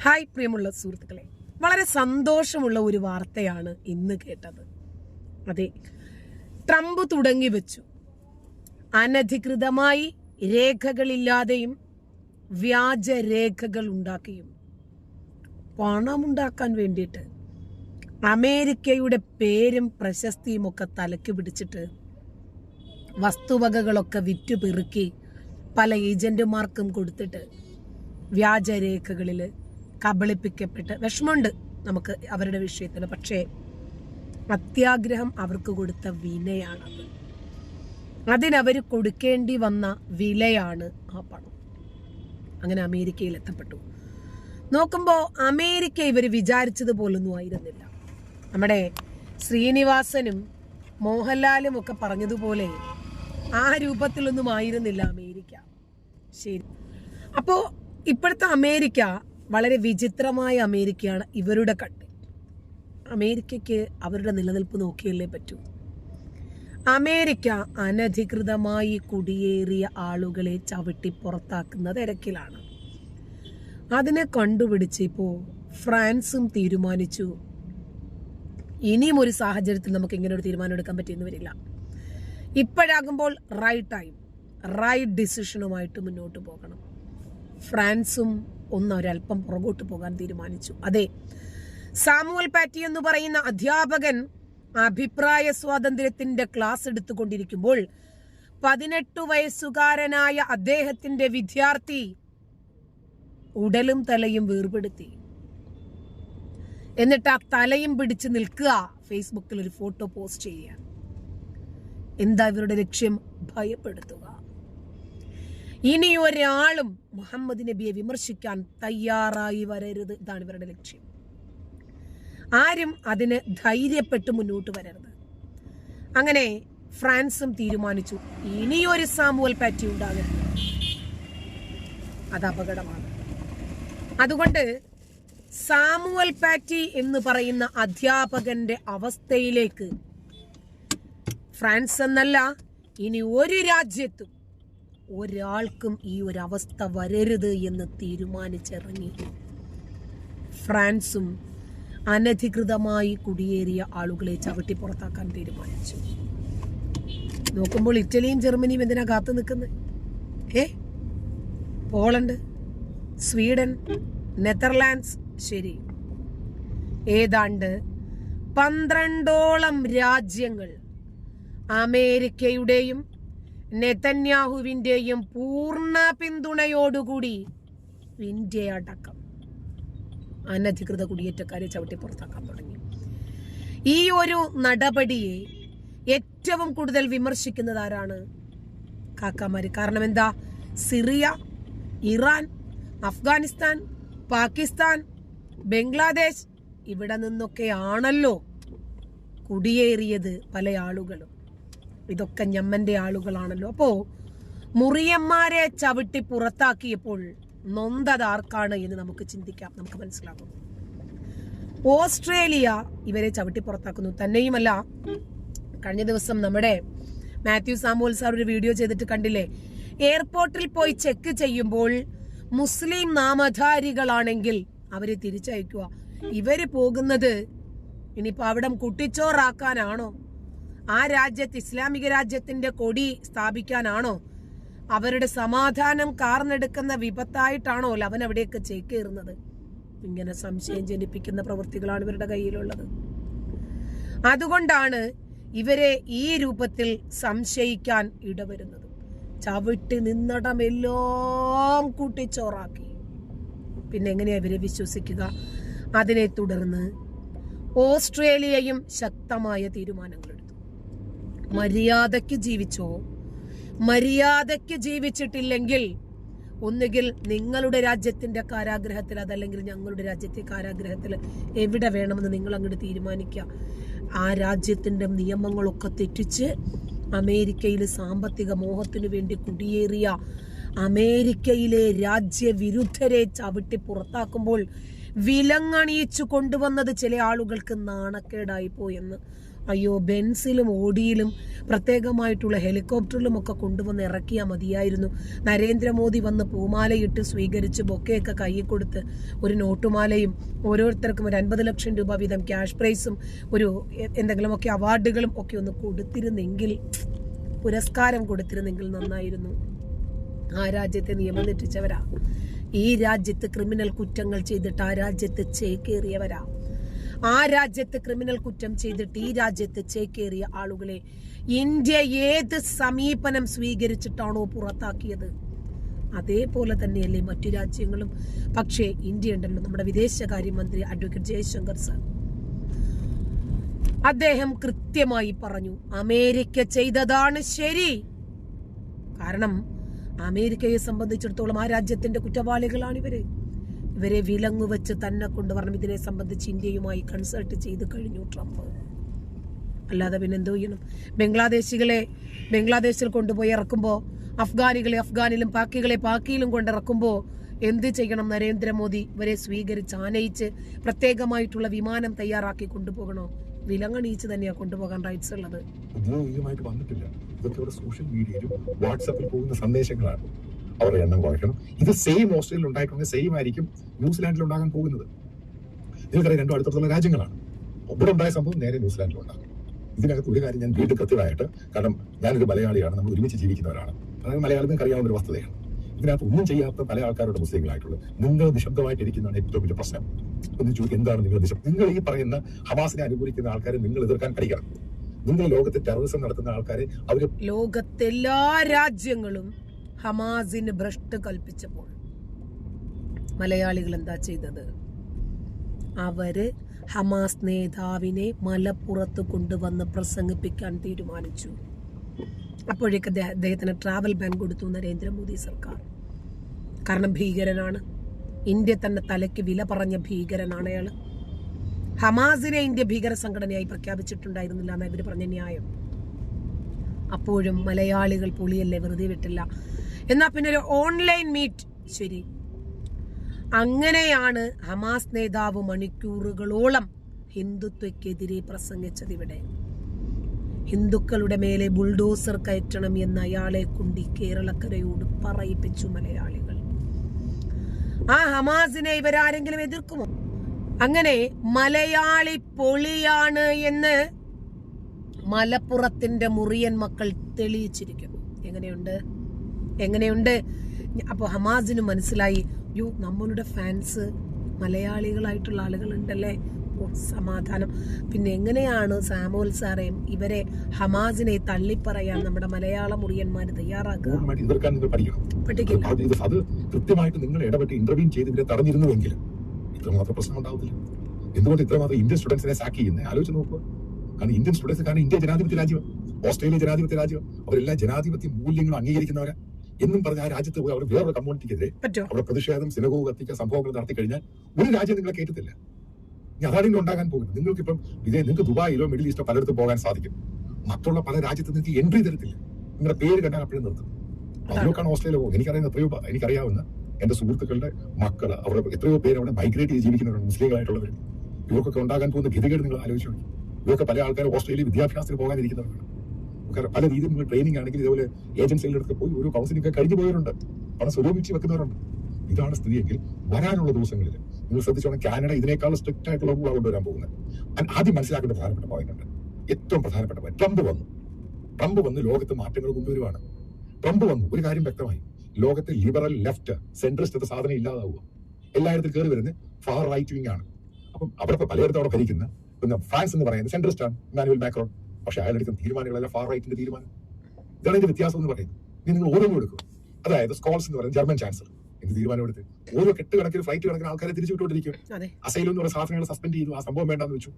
Hi പ്രിയമുള്ള സുഹൃത്തുക്കളെ, വളരെ സന്തോഷമുള്ള ഒരു വാർത്തയാണ് ഇന്ന് കേട്ടത്. അതെ, ട്രംപ് തുടങ്ങി വെച്ചു. അനധികൃതമായി രേഖകളില്ലാതെയും വ്യാജ രേഖകൾ ഉണ്ടാക്കിയും പണമുണ്ടാക്കാൻ വേണ്ടിയിട്ട് അമേരിക്കയുടെ പേരും പ്രശസ്തിയും ഒക്കെ തലയ്ക്ക് പിടിച്ചിട്ട് വസ്തുവകകളൊക്കെ വിറ്റുപെറുക്കി പല ഏജന്റുമാർക്കും കൊടുത്തിട്ട് വ്യാജരേഖകളിൽ കബളിപ്പിക്കപ്പെട്ട് വിഷമമുണ്ട് നമുക്ക് അവരുടെ വിഷയത്തിൽ. പക്ഷേ അത്യാഗ്രഹം അവർക്ക് കൊടുത്ത വിലയാണത്. അതിനവർ കൊടുക്കേണ്ടി വന്ന വിലയാണ് ആ പണം. അങ്ങനെ അമേരിക്കയിൽ എത്തപ്പെട്ടു. നോക്കുമ്പോൾ അമേരിക്ക ഇവർ വിചാരിച്ചതുപോലൊന്നും ആയിരുന്നില്ല. നമ്മുടെ ശ്രീനിവാസനും മോഹൻലാലും ഒക്കെ പറഞ്ഞതുപോലെ ആ രൂപത്തിലൊന്നും ആയിരുന്നില്ല അമേരിക്ക. ശരി, അപ്പോൾ ഇപ്പോഴത്തെ അമേരിക്ക വളരെ വിചിത്രമായ അമേരിക്കയാണ് ഇവരുടെ കണ്ണിൽ. അമേരിക്കയ്ക്ക് അവരുടെ നിലനിൽപ്പ് നോക്കിയല്ലേ പറ്റൂ. അമേരിക്ക അനധികൃതമായി കുടിയേറിയ ആളുകളെ ചവിട്ടി പുറത്താക്കുന്ന തിരക്കിലാണ്. അതിനെ കണ്ടുപിടിച്ച് ഇപ്പോൾ ഫ്രാൻസും തീരുമാനിച്ചു, ഇനിയും ഒരു സാഹചര്യത്തിൽ നമുക്ക് ഇങ്ങനെ ഒരു തീരുമാനം എടുക്കാൻ പറ്റിയെന്ന് വരില്ല. ഇപ്പോഴാകുമ്പോൾ റൈറ്റ് ടൈം, റൈറ്റ് ഡിസിഷനുമായിട്ട് മുന്നോട്ട് പോകണം. ഫ്രാൻസും ഒരല്പം പുറകോട്ട് പോകാൻ തീരുമാനിച്ചു. അതെ, സാമുവൽ പാറ്റി എന്ന് പറയുന്ന അധ്യാപകൻ അഭിപ്രായ സ്വാതന്ത്ര്യത്തിന്റെ ക്ലാസ് എടുത്തുകൊണ്ടിരിക്കുമ്പോൾ 18 വയസ്സുകാരനായ അദ്ദേഹത്തിന്റെ വിദ്യാർത്ഥി ഉടലും തലയും വേർപെടുത്തി. എന്നിട്ട് ആ തലയും പിടിച്ച് നിൽക്കുക, ഫേസ്ബുക്കിൽ ഒരു ഫോട്ടോ പോസ്റ്റ് ചെയ്യുക. എന്താ ഇവരുടെ ലക്ഷ്യം? ഭയപ്പെടുത്തുക. ഇനി ഒരാളും മുഹമ്മദ് നബിയെ വിമർശിക്കാൻ തയ്യാറായി വരരുത്. ഇതാണ് ഇവരുടെ ലക്ഷ്യം. ആരും അതിന് ധൈര്യപ്പെട്ട് മുന്നോട്ട് വരരുത്. അങ്ങനെ ഫ്രാൻസും തീരുമാനിച്ചു, ഇനിയൊരു സാമുവൽ പാറ്റി ഉണ്ടാകരുത്. അത് അപകടമാണ്. അതുകൊണ്ട് സാമുവൽ പാറ്റി എന്ന് പറയുന്ന അധ്യാപകന്റെ അവസ്ഥയിലേക്ക് ഫ്രാൻസ് എന്നല്ല, ഇനി ഒരു രാജ്യത്തും ഒരാൾക്കും ഈ ഒരു അവസ്ഥ വരരുത് എന്ന് തീരുമാനിച്ചിറങ്ങി. ഫ്രാൻസും അനധികൃതമായി കുടിയേറിയ ആളുകളെ ചവിട്ടി പുറത്താക്കാൻ തീരുമാനിച്ചു. നോക്കുമ്പോൾ ഇറ്റലിയും ജർമ്മനിയും എന്തിനാ കാത്തു നിൽക്കുന്നത്? പോളണ്ട്, സ്വീഡൻ, നെതർലാൻഡ്സ്, ശരി, ഏതാണ്ട് 12ഓളം രാജ്യങ്ങൾ അമേരിക്കയുടെയും നെതന്യാഹുവിന്റെയും പൂർണ്ണ പിന്തുണയോടുകൂടി ഇന്ത്യ അടക്കം അനധികൃത കുടിയേറ്റക്കാരെ ചവിട്ടി പുറത്താക്കാൻ തുടങ്ങി. ഈ ഒരു നടപടിയെ ഏറ്റവും കൂടുതൽ വിമർശിക്കുന്നത് ആരാണ്? കാക്കാമാര്. കാരണം എന്താ? സിറിയ, ഇറാൻ, അഫ്ഗാനിസ്ഥാൻ, പാകിസ്ഥാൻ, ബംഗ്ലാദേശ്, ഇവിടെ നിന്നൊക്കെ ആണല്ലോ കുടിയേറിയത് പല ആളുകളും. ഇതൊക്കെ ഞമ്മന്റെ ആളുകളാണല്ലോ. അപ്പോ മുറിയന്മാരെ ചവിട്ടി പുറത്താക്കിയപ്പോൾ നൊന്തത് ആർക്കാണ് എന്ന് നമുക്ക് ചിന്തിക്കാം, നമുക്ക് മനസ്സിലാകും. ഓസ്ട്രേലിയ ഇവരെ ചവിട്ടി പുറത്താക്കുന്നു. തന്നെയുമല്ല, കഴിഞ്ഞ ദിവസം നമ്മുടെ മാത്യു സാമുവൽ സാർ ഒരു വീഡിയോ ചെയ്തിട്ട് കണ്ടില്ലേ? എയർപോർട്ടിൽ പോയി ചെക്ക് ചെയ്യുമ്പോൾ മുസ്ലിം നാമധാരികളാണെങ്കിൽ അവരെ തിരിച്ചയക്കുക. ഇവര് പോകുന്നത് ഇനിയിപ്പോ അവിടം കുട്ടിച്ചോറാക്കാനാണോ? ആ രാജ്യത്ത് ഇസ്ലാമിക രാജ്യത്തിന്റെ കൊടി സ്ഥാപിക്കാനാണോ? അവരുടെ സമാധാനം കാർന്നെടുക്കുന്ന വിപത്തായിട്ടാണോ അവൻ അവിടെയൊക്കെ ചേക്കേറുന്നത്? ഇങ്ങനെ സംശയം ജനിപ്പിക്കുന്ന പ്രവൃത്തികളാണ് ഇവരുടെ കയ്യിലുള്ളത്. അതുകൊണ്ടാണ് ഇവരെ ഈ രൂപത്തിൽ സംശയിക്കാൻ ഇടവരുന്നത്. ചവിട്ടി നിന്നടമെല്ലാം കൂട്ടിച്ചോറാക്കി. പിന്നെ എങ്ങനെയാ ഇവരെ വിശ്വസിക്കുക? അതിനെ തുടർന്ന് ഓസ്ട്രേലിയയും ശക്തമായ തീരുമാനങ്ങളെടുത്തു. മര്യാദയ്ക്ക് ജീവിച്ചോ, മര്യാദയ്ക്ക് ജീവിച്ചിട്ടില്ലെങ്കിൽ ഒന്നുകിൽ നിങ്ങളുടെ രാജ്യത്തിന്റെ കാരാഗ്രഹത്തിൽ, അതല്ലെങ്കിൽ ഞങ്ങളുടെ രാജ്യത്തെ കാരാഗ്രഹത്തിൽ, എവിടെ വേണമെന്ന് നിങ്ങൾ അങ്ങോട്ട് തീരുമാനിക്കുക. ആ രാജ്യത്തിന്റെ നിയമങ്ങളൊക്കെ തെറ്റിച്ച് അമേരിക്കയിൽ സാമ്പത്തിക മോഹത്തിനു വേണ്ടി കുടിയേറിയ അമേരിക്കയിലെ രാജ്യവിരുദ്ധരെ ചവിട്ടി പുറത്താക്കുമ്പോൾ വിലങ്ങണിയിച്ചു കൊണ്ടുവന്നത് ചില ആളുകൾക്ക് നാണക്കേടായി പോയെന്ന് അയ്യോ, ബെൻസിലും ഓഡിയിലും പ്രത്യേകമായിട്ടുള്ള ഹെലികോപ്റ്ററിലും ഒക്കെ കൊണ്ടുവന്ന് ഇറക്കിയാൽ മതിയായിരുന്നു. നരേന്ദ്രമോദി വന്ന് പൂമാലയിട്ട് സ്വീകരിച്ച് ബൊക്കെയൊക്കെ കയ്യിൽ കൊടുത്ത് ഒരു നോട്ടുമാലയും ഓരോരുത്തർക്കും ഒരു 50 ലക്ഷം രൂപ വീതം ക്യാഷ് പ്രൈസും ഒരു എന്തെങ്കിലുമൊക്കെ അവാർഡുകളും ഒക്കെ ഒന്ന് കൊടുത്തിരുന്നെങ്കിൽ, പുരസ്കാരം കൊടുത്തിരുന്നെങ്കിൽ നന്നായിരുന്നു. ആ രാജ്യത്തെ നിയമം തെറ്റിച്ചവരാ. ഈ രാജ്യത്ത് ക്രിമിനൽ കുറ്റങ്ങൾ ചെയ്തിട്ട് ആ രാജ്യത്ത് ചേക്കേറിയവരാ. ആ രാജ്യത്ത് ക്രിമിനൽ കുറ്റം ചെയ്തിട്ട് ഈ രാജ്യത്ത് ചേക്കേറിയ ആളുകളെ ഇന്ത്യ ഏത് സമീപനം സ്വീകരിച്ചിട്ടാണോ പുറത്താക്കിയത്, അതേപോലെ തന്നെയല്ലേ മറ്റു രാജ്യങ്ങളും. പക്ഷേ ഇന്ത്യ ഉണ്ടല്ലോ, നമ്മുടെ വിദേശകാര്യമന്ത്രി അഡ്വക്കേറ്റ് ജയശങ്കർ സാർ, അദ്ദേഹം കൃത്യമായി പറഞ്ഞു, അമേരിക്ക ചെയ്തതാണ് ശരി. കാരണം അമേരിക്കയെ സംബന്ധിച്ചിടത്തോളം ആ രാജ്യത്തിന്റെ കുറ്റവാളികളാണ് ഇവരെ വിലങ്ങു വെച്ച് തന്നെ കൊണ്ടുവരണം. ഇതിനെ സംബന്ധിച്ച് ഇന്ത്യയുമായി കൺസൾട്ട് ചെയ്ത് കഴിഞ്ഞു ട്രംപ്. അല്ലാതെ പിന്നെ എന്തോ ചെയ്യണം? ബംഗ്ലാദേശിൽ കൊണ്ടുപോയി ഇറക്കുമ്പോൾ, അഫ്ഗാനികളെ അഫ്ഗാനിലും പാക്കികളെ പാക്കിയിലും കൊണ്ടിറക്കുമ്പോൾ എന്ത് ചെയ്യണം? നരേന്ദ്രമോദി ഇവരെ സ്വീകരിച്ച് ആനയിച്ച് പ്രത്യേകമായിട്ടുള്ള വിമാനം തയ്യാറാക്കി കൊണ്ടുപോകണോ? വിലങ്ങണീച്ച് തന്നെയാ കൊണ്ടുപോകാൻ റൈറ്റ്സ് ഉള്ളത്. ഔദ്യോഗികമായിട്ട് വന്നിട്ടില്ല. ഇതൊക്കെ ഇവിടെ സോഷ്യൽ മീഡിയയിലും വാട്സാപ്പിൽ പോകുന്ന സന്ദേശങ്ങളാണ്. അവരുടെ എണ്ണം കുറയ്ക്കണം. ഇത് സെയിം ഓസ്ട്രേലിയയിൽ ഉണ്ടായിട്ടുണ്ടെങ്കിൽ സെയിം ആയിരിക്കും ന്യൂസിലാൻഡിൽ ഉണ്ടാകാൻ പോകുന്നത്. നിങ്ങൾക്കറിയാം, രണ്ടും അടുത്തുള്ള രാജ്യങ്ങളാണ്. ഇവിടെ ഉണ്ടായ സംഭവം നേരെ ന്യൂസിലാൻഡിൽ ഉണ്ടാകും. ഇതിനകത്ത് ഒരു കാര്യം ഞാൻ വീണ്ടും കൃത്യമായിട്ട്, കാരണം ഞാനൊരു മലയാളിയാണ്, നമ്മൾ ഒരുമിച്ച് ജീവിക്കുന്നവരാണ്, അതായത് മലയാളികൾക്ക് അറിയാവുന്ന ഒരു വസ്തുതയാണ്. ഇതിനകത്ത് ഒന്നും ചെയ്യാത്ത പല ആൾക്കാരുടെ മുസ്ലിങ്ങളായിട്ടുള്ളത്. നിങ്ങൾ നിശബ്ദമായിട്ടിരിക്കുന്നതാണ് ഏറ്റവും വലിയ പ്രശ്നം. ഒന്ന് ചോദിക്കും, എന്താണ് നിങ്ങൾ നിശബ്ദം? നിങ്ങൾ ഈ പറയുന്ന ഹമാസിനെ അനുകൂലിക്കുന്ന ആൾക്കാരെ നിങ്ങൾ എതിർക്കാൻ പഠിക്കണം. നിങ്ങൾ ലോകത്ത് ടെററിസം നടത്തുന്ന ആൾക്കാരെ ലോകത്തെല്ലാ രാജ്യങ്ങളും ഹമാസിന് ഭ്രഷ്ട് കൽപ്പിച്ചപ്പോൾ മലയാളികൾ എന്താ ചെയ്തത്? അവര് ഹമാസ് നേതാവിനെ മലപ്പുറത്ത് കൊണ്ടുവന്ന് പ്രസംഗിപ്പിക്കാൻ തീരുമാനിച്ചു. അപ്പോഴേക്ക് അദ്ദേഹത്തിന് ട്രാവൽ ബാൻ കൊടുത്തു നരേന്ദ്രമോദി സർക്കാർ. കാരണം ഭീകരനാണ്, ഇന്ത്യ തന്നെ തലയ്ക്ക് വില പറഞ്ഞ ഭീകരനാണ് അയാള്. ഹമാസിനെ ഇന്ത്യ ഭീകര സംഘടനയായി പ്രഖ്യാപിച്ചിട്ടുണ്ടായിരുന്നില്ല എന്നാണ് ഇവര് പറഞ്ഞ ന്യായം. അപ്പോഴും മലയാളികൾ പൊളിയല്ലേ, വെറുതെ വിട്ടില്ല. എന്നാ പിന്നെ ഒരു ഓൺലൈൻ മീറ്റ്, ശരി. അങ്ങനെയാണ് ഹമാസ് നേതാവ് മണിക്കൂറുകളോളം ഹിന്ദുത്വക്കെതിരെ പ്രസംഗിച്ചത്. ഇവിടെ ഹിന്ദുക്കളുടെ മേലെ ബുൾഡോസർ കയറ്റണം എന്ന് അയാളെ കൊണ്ട് കേരളക്കരയോട് പറയിപ്പിച്ചു മലയാളികൾ. ആ ഹമാസിനെ ഇവരാരെങ്കിലും എതിർക്കുമോ? അങ്ങനെ മലയാളി പൊളിയാണ് എന്ന് മലപ്പുറത്തിന്റെ മുറിയൻ മക്കൾ തെളിയിച്ചിരിക്കുന്നു. എങ്ങനെയുണ്ട്? അപ്പൊ ഹമാസിന് മനസ്സിലായി, നമ്മളുടെ ഫാൻസ് മലയാളികളായിട്ടുള്ള ആളുകളുണ്ടല്ലേ, സമാധാനം. പിന്നെ എങ്ങനെയാണ് സാമുവൽ സാറേയും ഇവരെ ഹമാസിനെ തള്ളിപ്പറയാൻ നമ്മുടെ മലയാള മുറിയന്മാര് തയ്യാറാക്കുക? അത് കൃത്യമായിട്ട് നിങ്ങൾ ഇടപെട്ട് ഇന്റർവ്യൂ ചെയ്ത് ഇവരെ തടഞ്ഞിരുന്നുവെങ്കിൽ ഇത്രമാത്രം പ്രശ്നം ഉണ്ടാവത്തില്ല. എന്തുകൊണ്ട് ഇത്രമാത്രം ഇന്ത്യൻ സ്റ്റുഡൻസിനെ സാക്ക് ചെയ്യുന്നത് ആലോചിച്ച് നോക്കുക. കാരണം ഇന്ത്യൻ സ്റ്റുഡൻസ്, കാരണം ഇന്ത്യ ജനാധിപത്യ രാജ്യം, ഓസ്ട്രേലിയ ജനാധിപത്യ രാജ്യം, അവരെല്ലാം ജനാധിപത്യ മൂല്യങ്ങൾ അംഗീകരിക്കുന്നവരാ എന്നും പറഞ്ഞ ആ രാജ്യത്ത് പോയി അവർ വേറൊരു കമ്മ്യൂണിറ്റിക്കെതിരെ അവിടെ പ്രതിഷേധം, സിനഗോഗ് കത്തിക്കുക, സംഭവങ്ങൾ നടത്തി കഴിഞ്ഞാൽ ഒരു രാജ്യം നിങ്ങളെ കേട്ടത്തില്ല. അതാണ് ഇന്ന് ഉണ്ടാകാൻ പോകുന്നത്. നിങ്ങൾക്കിപ്പം നിങ്ങൾക്ക് ദുബായിലോ മിഡിൽ ഈസ്റ്റോ പലയിടത്തും പോകാൻ സാധിക്കും. മറ്റുള്ള പല രാജ്യത്ത് നിങ്ങൾക്ക് എൻട്രി തരത്തില്ല. നിങ്ങളുടെ പേര് കണ്ടാൽ അപ്പോഴും നിർത്തും. അതിലൊക്കെയാണ് ഓസ്ട്രേലിയ പോകും. എനിക്കറിയാവുന്ന എന്റെ സുഹൃത്തുക്കളുടെ മക്കൾ, അവരുടെ എത്രയോ പേര് അവിടെ മൈഗ്രേറ്റ് ചെയ്ത് ജീവിക്കുന്നവരാണ്, മുസ്ലിങ്ങളായിട്ടുള്ളവർ. ഇവർക്കൊക്കെ ഉണ്ടാകാൻ പോകുന്ന ഗതികേട് നിങ്ങൾ ആലോചിച്ചു. ഇവർക്ക് പല ആൾക്കാർ ഓസ്ട്രേലിയ വിദ്യാഭ്യാസത്തിന് പോകാനിരിക്കുന്നവരാണ്. പല രീതിയിൽ നിങ്ങൾ ട്രെയിനിങ് ആണെങ്കിൽ ഇതുപോലെ ഏജൻസികളുടെ പോയി ഒരു കൗൺസിലിംഗ് ഒക്കെ കഴിഞ്ഞു പോയവരുണ്ട്, പണം സ്വരൂപിച്ച് വെക്കുന്നവരുണ്ട്. ഇതാണ് സ്ഥിതിയെങ്കിൽ വരാനുള്ള ദിവസങ്ങളിൽ നിങ്ങൾ ശ്രദ്ധിച്ചോണം, കാനഡ ഇതിനേക്കാൾ സ്ട്രിക്റ്റ് ആയിട്ടുള്ള റൂളാണ് കൊണ്ടുവരാൻ പോകുന്നത്. ആദ്യം മനസ്സിലാക്കേണ്ട പ്രധാനപ്പെട്ട പോയിന്റ് ഉണ്ട്, ഏറ്റവും പ്രധാനപ്പെട്ട പോയിന്റ്. ട്രംപ് വന്ന് ലോകത്ത് മാറ്റങ്ങൾ കൊണ്ടുവരുവാണ്. ട്രംപ് വന്നു, ഒരു കാര്യം വ്യക്തമായി, ലോകത്തെ ലിബറൽ ലെഫ്റ്റ് സെൻട്രിസ്റ്റ് എന്ന സാധനം ഇല്ലാതാവുക. എല്ലായിടത്തും കയറി വരുന്നത് ഫാർ റൈറ്റ് വിങ് ആണ്. അപ്പം അവിടെ പലയിടത്തും അവിടെ ഭരിക്കുന്ന ഫ്രാൻസ് എന്ന് പറയുന്നത് സെൻട്രിസ്റ്റ് ആണ്, ഇമ്മാനുവൽ മാക്രോൺ. പക്ഷെ അയാളെടുക്കുന്ന തീരുമാനങ്ങളെല്ലാം ഫാർ റൈറ്റിന്റെ തീരുമാനം. ഇതാണ് ഇതിന്റെ വ്യത്യാസം എന്ന് പറയുന്നത്. ഇനി നിങ്ങൾ ഓരോന്നും എടുക്കും. അതായത് സ്കോൾസ് എന്ന് പറയുന്നത് ജർമ്മൻ ചാൻസലർ എന്ത് തീരുമാനം എടുത്ത് ഓരോ കെട്ടുകണക്കിന് ഫ്ലൈറ്റ് കിടക്കുന്ന ആൾക്കാരെ തിരിച്ചു വിട്ടുകൊണ്ടിരിക്കും. അസൈലം എന്ന് പറയുന്ന സാധനങ്ങൾ സസ്പെൻഡ് ചെയ്തു, ആ സംഭവം വേണ്ടെന്ന് വെച്ചു.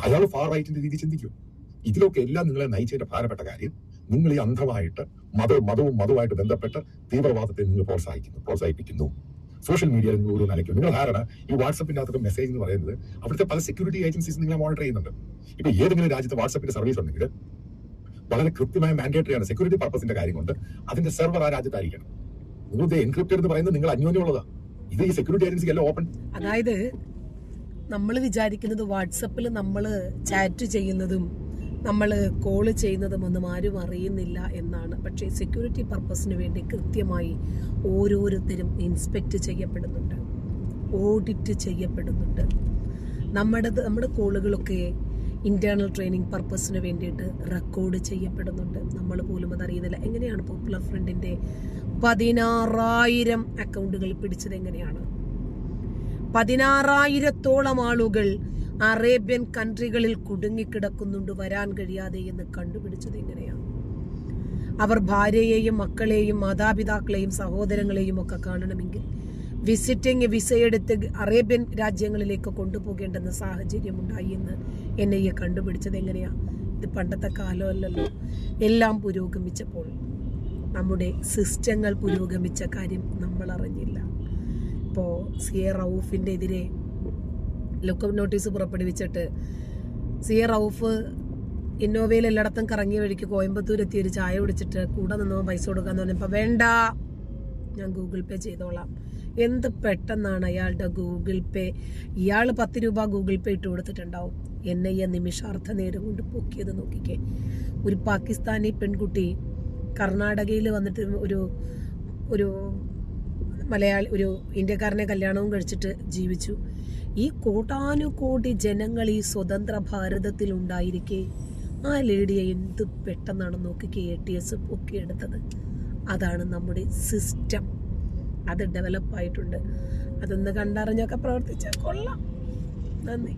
അയാൾ ഫാർ റൈറ്റിന്റെ രീതി ചിന്തിക്കും. ഇതിലൊക്കെ എല്ലാം നിങ്ങളെ നയിച്ചതിന്റെ പ്രധാനപ്പെട്ട കാര്യം, നിങ്ങൾ ഈ അന്ധമായിട്ട് മതവുമായിട്ട് ബന്ധപ്പെട്ട് തീവ്രവാദത്തെ നിങ്ങൾ പ്രോത്സാഹിപ്പിക്കുന്നു. സോഷ്യൽ മീഡിയയിൽ നിങ്ങൾ ഓരോ നിലയ്ക്കും. നിങ്ങൾ ധാരണ ഈ വാട്സപ്പിന്റെ അകത്തൊക്കെ മെസ്സേജ് എന്ന് പറയുന്നത് അവിടുത്തെ പല സെക്യൂരിറ്റി ഏജൻസീസ് നിങ്ങളെ മോണിറ്റർ ചെയ്യുന്നുണ്ട്. ഇപ്പൊ ഏതെങ്കിലും രാജ്യത്ത് വാട്സപ്പിന്റെ സർവീസ് ഉണ്ടെങ്കിൽ വളരെ കൃത്യമായ മാൻഡേറ്ററി ആണ്, സെക്യൂരിറ്റി പർപ്പസിന്റെ കാര്യം കൊണ്ട് അതിന്റെ സെർവർ ആ രാജ്യത്തായിരിക്കണം. നിങ്ങൾ എൻക്രിപ്റ്റഡ് എന്ന് പറയുന്നത് നിങ്ങൾ അന്യോന്യമുള്ളതാണ്. ഇത് ഈ സെക്യൂരിറ്റി ഏജൻസി എല്ലാം ഓപ്പൺ. അതായത് നമ്മൾ വിചാരിക്കുന്നത് വാട്സപ്പിൽ നമ്മൾ ചാറ്റ് ചെയ്യുന്നതും നമ്മൾ കോള് ചെയ്യുന്നതും ഒന്നും ആരും അറിയുന്നില്ല എന്നാണ്. പക്ഷേ സെക്യൂരിറ്റി പർപ്പസിന് വേണ്ടി കൃത്യമായി ഓരോരുത്തരും ഇൻസ്പെക്ട് ചെയ്യപ്പെടുന്നുണ്ട്, ഓഡിറ്റ് ചെയ്യപ്പെടുന്നുണ്ട്. നമ്മുടെ കോളുകളൊക്കെ ഇന്റേണൽ ട്രെയിനിങ് പർപ്പസിന് വേണ്ടിയിട്ട് റെക്കോർഡ് ചെയ്യപ്പെടുന്നുണ്ട്. നമ്മൾ പോലും അതറിയുന്നില്ല. എങ്ങനെയാണ് പോപ്പുലർ ഫ്രണ്ടിന്റെ 16,000 അക്കൗണ്ടുകൾ പിടിച്ചത്? എങ്ങനെയാണ് 16,000-ഓളം ആളുകൾ അറേബ്യൻ കൺട്രികളിൽ കുടുങ്ങിക്കിടക്കുന്നുണ്ട് വരാൻ കഴിയാതെ എന്ന് കണ്ടുപിടിച്ചത് എങ്ങനെയാണ്? അവർ ഭാര്യയെയും മക്കളെയും മാതാപിതാക്കളെയും സഹോദരങ്ങളെയും ഒക്കെ കാണണമെങ്കിൽ വിസിറ്റിംഗ് വിസയെടുത്ത് അറേബ്യൻ രാജ്യങ്ങളിലേക്ക് കൊണ്ടുപോകേണ്ടെന്ന സാഹചര്യം ഉണ്ടായി എന്ന് NIA കണ്ടുപിടിച്ചത് എങ്ങനെയാ? ഇത് പണ്ടത്തെ കാലമല്ലല്ലോ. എല്ലാം പുരോഗമിച്ചപ്പോൾ നമ്മുടെ സിസ്റ്റങ്ങൾ പുരോഗമിച്ച കാര്യം നമ്മൾ അറിഞ്ഞില്ല. ഇപ്പോൾ CA റൌഫിന്റെ എതിരെ ലുക്കൌട്ട് നോട്ടീസ് പുറപ്പെടുവിച്ചിട്ട് CA റൌഫ് ഇന്നോവയിൽ എല്ലായിടത്തും കറങ്ങിയ വഴിക്ക് കോയമ്പത്തൂർ എത്തി ഒരു ചായ കുടിച്ചിട്ട് കൂടെ നിന്നോ പൈസ കൊടുക്കാന്ന് പറഞ്ഞപ്പോൾ വേണ്ട, ഞാൻ ഗൂഗിൾ പേ ചെയ്തോളാം. എന്ത് പെട്ടെന്നാണ് അയാളുടെ ഗൂഗിൾ പേ. ഇയാൾ 10 രൂപ ഗൂഗിൾ പേ ഇട്ട് കൊടുത്തിട്ടുണ്ടാവും. NIA നിമിഷാർത്ഥ നേരം കൊണ്ട് പൊക്കിയത് നോക്കിക്കേ. ഒരു പാകിസ്ഥാനി പെൺകുട്ടി കർണാടകയിൽ വന്നിട്ട് ഒരു മലയാളി ഒരു ഇന്ത്യക്കാരനെ കല്യാണവും കഴിച്ചിട്ട് ജീവിച്ചു. ഈ കോടാനുകോടി ജനങ്ങൾ ഈ സ്വതന്ത്ര ഭാരതത്തിൽ ഉണ്ടായിരിക്കെ ആ ലേഡിയെ എന്ത് പെട്ടെന്നാണ് നോക്കിക്കേ ATS പൊക്കിയെടുത്തത്. അതാണ് നമ്മുടെ സിസ്റ്റം. അത് ഡെവലപ്പായിട്ടുണ്ട്. അതൊന്ന് കണ്ടറിഞ്ഞൊക്കെ പ്രവർത്തിച്ചാൽ കൊള്ളാം. നന്ദി.